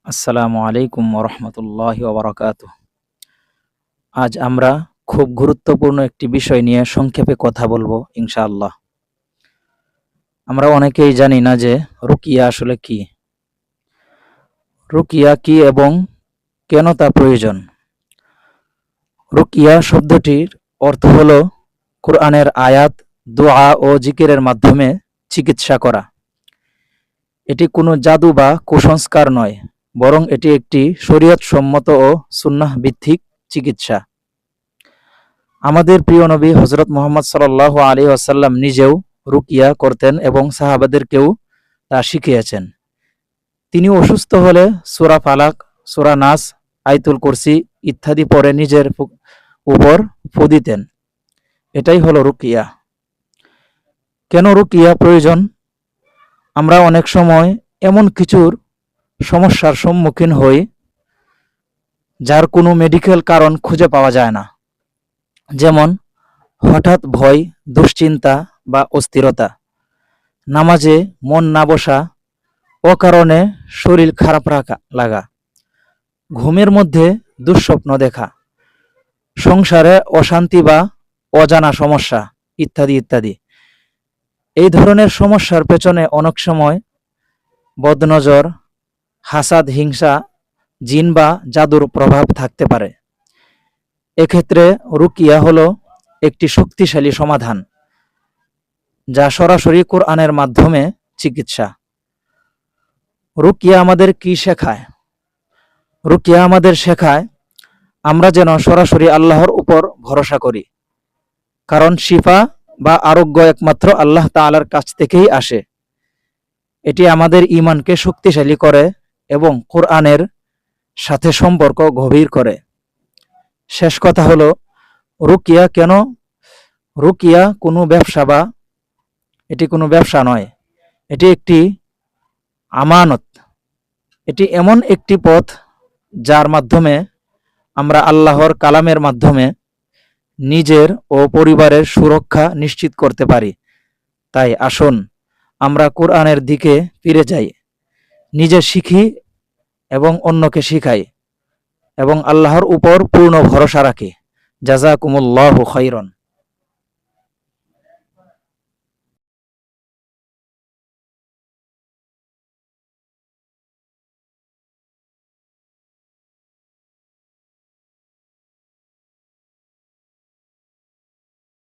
আসসালামু আলাইকুম ওরহমতুল্লাহি ওবরাকাতুহ। আজ আমরা খুব গুরুত্বপূর্ণ একটি বিষয় নিয়ে সংক্ষেপে কথা বলবো ইনশাআল্লাহ। আমরা অনেকেই জানি না যে রুকিয়া আসলে কি, রুকিয়া কি এবং কেন তা প্রয়োজন। রুকিয়া শব্দটির অর্থ হলো কোরআনের আয়াত, দোয়া ও জিকিরের মাধ্যমে চিকিৎসা করা। এটি কোনো জাদু বা কুসংস্কার নয়, বরং এটি একটি শরীয়তসম্মত ও সুন্নাহ ভিত্তিক চিকিৎসা। আমাদের প্রিয় নবী হযরত মুহাম্মদ সাল্লাল্লাহু আলাইহি ওয়াসাল্লাম নিজেও রুকিয়া করতেন এবং সাহাবাদেরকেও তা শিখিয়েছেন। তিনি অসুস্থ হলে সূরা ফালাক, সূরা নাস, আয়াতুল কুরসি ইত্যাদি পড়ে নিজের উপর ফু দিতেন। এটাই হলো রুকিয়া। কেন রুকিয়া প্রয়োজন? আমরা অনেক সময় এমন কিছুর সমস্যার সম্মুখীন হই যার কোনো মেডিকেল কারণ খুঁজে পাওয়া যায় না, যেমন হঠাৎ ভয়, দুশ্চিন্তা বা অস্থিরতা, নামাজে মন না বসা, অকারণে শরীর খারাপ লাগা, ঘুমের মধ্যে দুঃস্বপ্ন দেখা, সংসারে অশান্তি বা অজানা সমস্যা ইত্যাদি ইত্যাদি। এই ধরনের সমস্যার পেছনে অনেক সময় বদনজর, হাসাদ, হিংসা, জিন বা জাদুর প্রভাব থাকতে পারে। এক্ষেত্রে রুকিয়া হলো একটি শক্তিশালী সমাধান, যা সরাসরি কোরআনের মাধ্যমে চিকিৎসা। রুকিয়া আমাদের কি শেখায়? রুকিয়া আমাদের শেখায় আমরা যেন সরাসরি আল্লাহর উপর ভরসা করি, কারণ শিফা বা আরোগ্য একমাত্র আল্লাহ তাআলার কাছ থেকেই আসে। এটি আমাদের ঈমানকে শক্তিশালী করে এবং কোরআনের সাথে সম্পর্ক গভীর করে। শেষ কথা হলো, রুকিয়া কেন? রুকিয়া কোনো ব্যবসা বা এটি কোনো ব্যবসা নয়, এটি একটি আমানত। এটি এমন একটি পথ যার মাধ্যমে আমরা আল্লাহর কালামের মাধ্যমে নিজের ও পরিবারের সুরক্ষা নিশ্চিত করতে পারি। তাই আসুন আমরা কোরআনের দিকে ফিরে যাই, নিজে শিখি এবং অন্যকে শিখাই এবং আল্লাহর উপর পূর্ণ ভরসা রাখি। জাযাকুমুল্লাহু খাইরান।